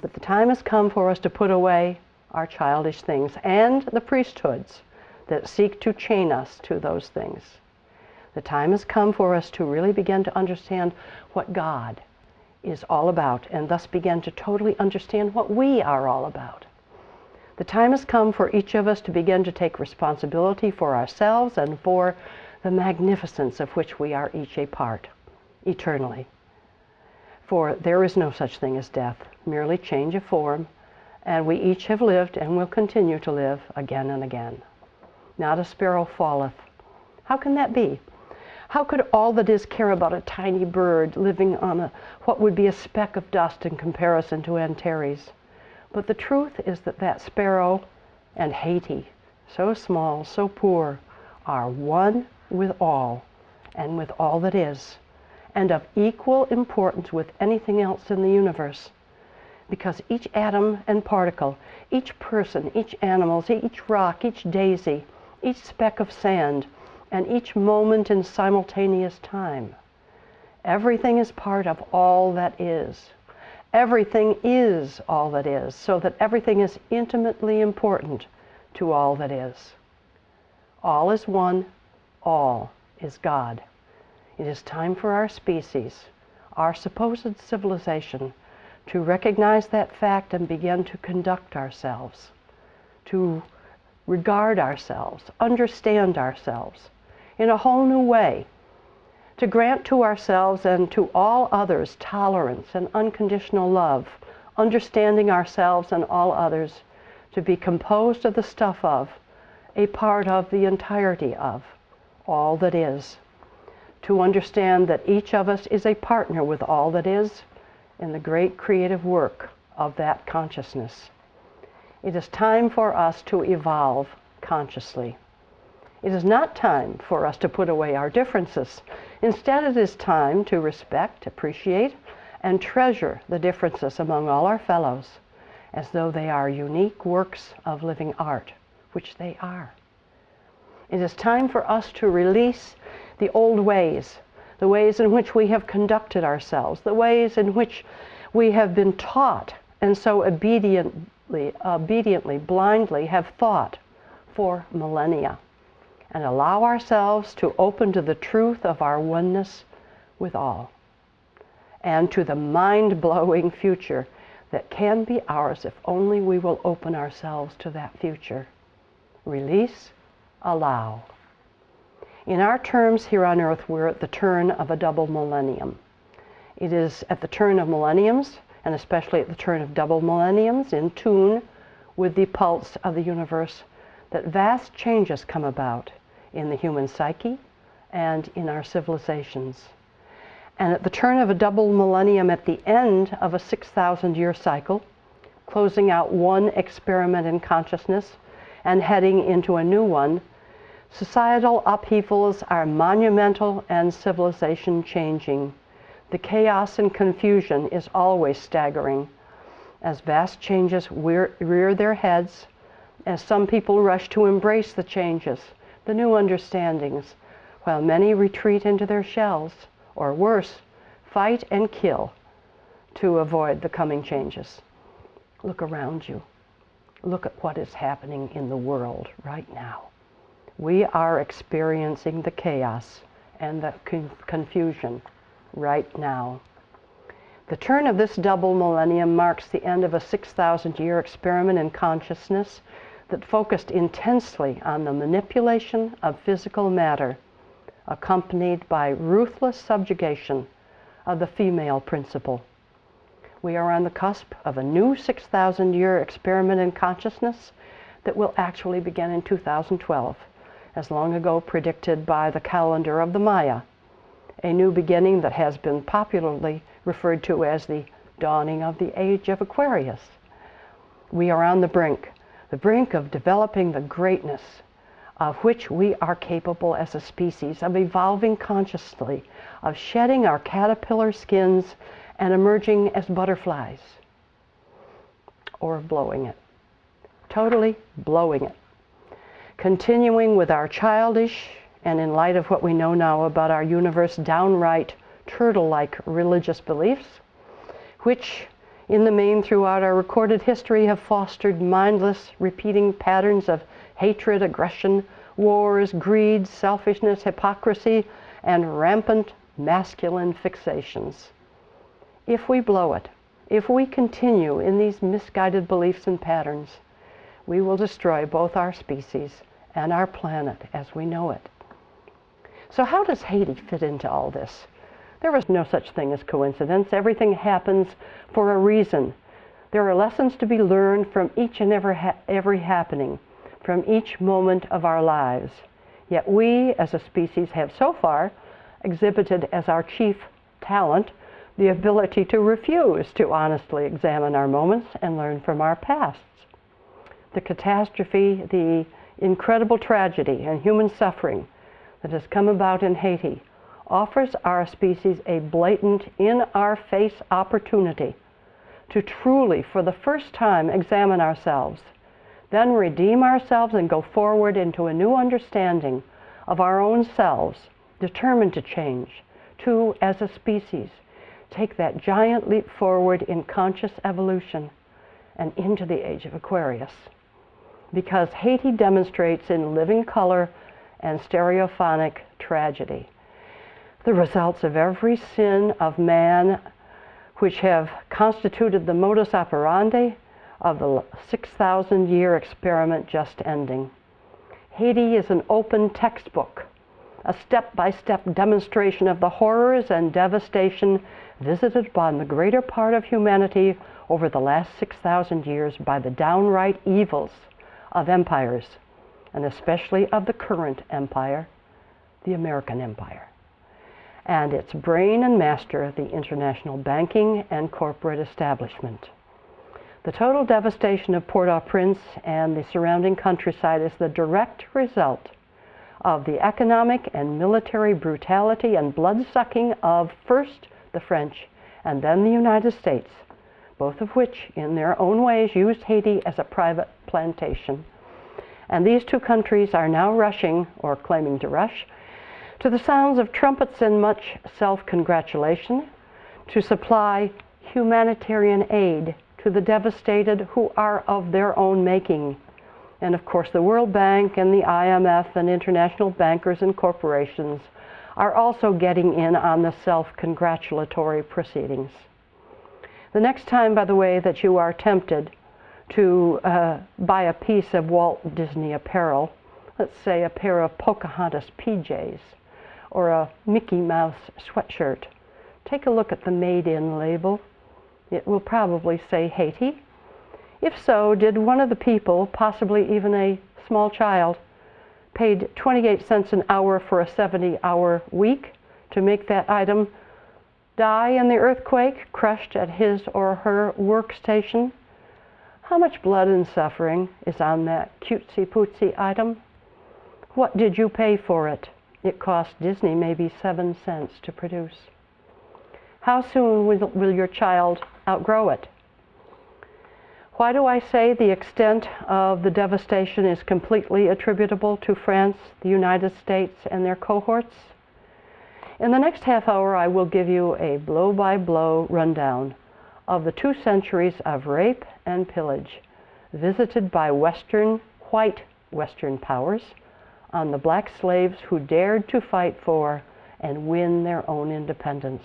But the time has come for us to put away our childish things and the priesthoods that seek to chain us to those things. The time has come for us to really begin to understand what God is all about, and thus begin to totally understand what we are all about. The time has come for each of us to begin to take responsibility for ourselves and for the magnificence of which we are each a part, eternally. For there is no such thing as death, merely change of form, and we each have lived and will continue to live again and again. Not a sparrow falleth. How can that be? How could all that is care about a tiny bird living on what would be a speck of dust in comparison to Antares? But the truth is that that sparrow and Haiti, so small, so poor, are one with all and with all that is, and of equal importance with anything else in the universe. Because each atom and particle, each person, each animal, each rock, each daisy, each speck of sand, and each moment in simultaneous time, everything is part of all that is. Everything is all that is, so that everything is intimately important to all that is. All is one, all is God. It is time for our species, our supposed civilization, to recognize that fact and begin to conduct ourselves, to regard ourselves, understand ourselves in a whole new way, to grant to ourselves and to all others tolerance and unconditional love, understanding ourselves and all others to be composed of the stuff of, a part of the entirety of, all that is. To understand that each of us is a partner with all that is in the great creative work of that consciousness. It is time for us to evolve consciously. It is not time for us to put away our differences. Instead, it is time to respect, appreciate, and treasure the differences among all our fellows, as though they are unique works of living art, which they are. It is time for us to release the old ways, the ways in which we have conducted ourselves, the ways in which we have been taught and so obediently, blindly have thought for millennia, and allow ourselves to open to the truth of our oneness with all, and to the mind-blowing future that can be ours if only we will open ourselves to that future. Release, allow. In our terms here on earth, we're at the turn of a double millennium. It is at the turn of millenniums, and especially at the turn of double millenniums, in tune with the pulse of the universe, that vast changes come about in the human psyche and in our civilizations. And at the turn of a double millennium, at the end of a 6,000-year cycle, closing out one experiment in consciousness and heading into a new one, societal upheavals are monumental and civilization changing. The chaos and confusion is always staggering, as vast changes rear their heads, as some people rush to embrace the changes, the new understandings, while many retreat into their shells, or worse, fight and kill to avoid the coming changes. Look around you. Look at what is happening in the world right now. We are experiencing the chaos and the confusion right now. The turn of this double millennium marks the end of a 6,000-year experiment in consciousness that focused intensely on the manipulation of physical matter, accompanied by ruthless subjugation of the female principle. We are on the cusp of a new 6,000-year experiment in consciousness that will actually begin in 2012, as long ago predicted by the calendar of the Maya, a new beginning that has been popularly referred to as the dawning of the age of Aquarius. We are on the brink of developing the greatness of which we are capable as a species, of evolving consciously, of shedding our caterpillar skins and emerging as butterflies, or of blowing it, totally blowing it, continuing with our childish and in light of what we know now about our universe, downright turtle-like religious beliefs, which in the main throughout our recorded history have fostered mindless, repeating patterns of hatred, aggression, wars, greed, selfishness, hypocrisy, and rampant masculine fixations. If we blow it, if we continue in these misguided beliefs and patterns, we will destroy both our species and our planet as we know it. So how does Haiti fit into all this? There is no such thing as coincidence. Everything happens for a reason. There are lessons to be learned from each and every happening, from each moment of our lives. Yet we, as a species, have so far exhibited as our chief talent the ability to refuse to honestly examine our moments and learn from our pasts. The catastrophe, the incredible tragedy and human suffering that has come about in Haiti offers our species a blatant, in-our-face opportunity to truly, for the first time, examine ourselves, then redeem ourselves and go forward into a new understanding of our own selves, determined to change, to, as a species, take that giant leap forward in conscious evolution and into the age of Aquarius. Because Haiti demonstrates in living color and stereophonic tragedy the results of every sin of man, which have constituted the modus operandi of the 6,000-year experiment just ending. Haiti is an open textbook, a step-by-step demonstration of the horrors and devastation visited upon the greater part of humanity over the last 6,000 years by the downright evils of empires, and especially of the current empire, the American empire, and its brain and master, the international banking and corporate establishment. The total devastation of Port-au-Prince and the surrounding countryside is the direct result of the economic and military brutality and blood-sucking of first the French and then the United States, both of which, in their own ways, used Haiti as a private plantation. And these two countries are now rushing, or claiming to rush, to the sounds of trumpets and much self-congratulation to supply humanitarian aid to the devastated who are of their own making. And of course, the World Bank and the IMF and international bankers and corporations are also getting in on the self-congratulatory proceedings. The next time, by the way, that you are tempted to buy a piece of Walt Disney apparel, let's say a pair of Pocahontas PJs or a Mickey Mouse sweatshirt, take a look at the Made In label. It will probably say Haiti. If so, did one of the people, possibly even a small child, paid 28 cents an hour for a 70-hour week to make that item, die in the earthquake, crushed at his or her workstation? How much blood and suffering is on that cutesy-pootsy item? What did you pay for it? It cost Disney maybe 7 cents to produce. How soon will your child outgrow it? Why do I say the extent of the devastation is completely attributable to France, the United States, and their cohorts? In the next half hour, I will give you a blow-by-blow rundown of the 2 centuries of rape and pillage visited by white Western powers on the black slaves who dared to fight for and win their own independence,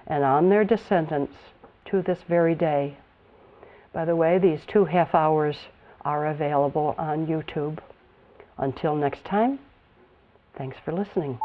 and on their descendants to this very day. By the way, these 2 half hours are available on YouTube. Until next time, thanks for listening.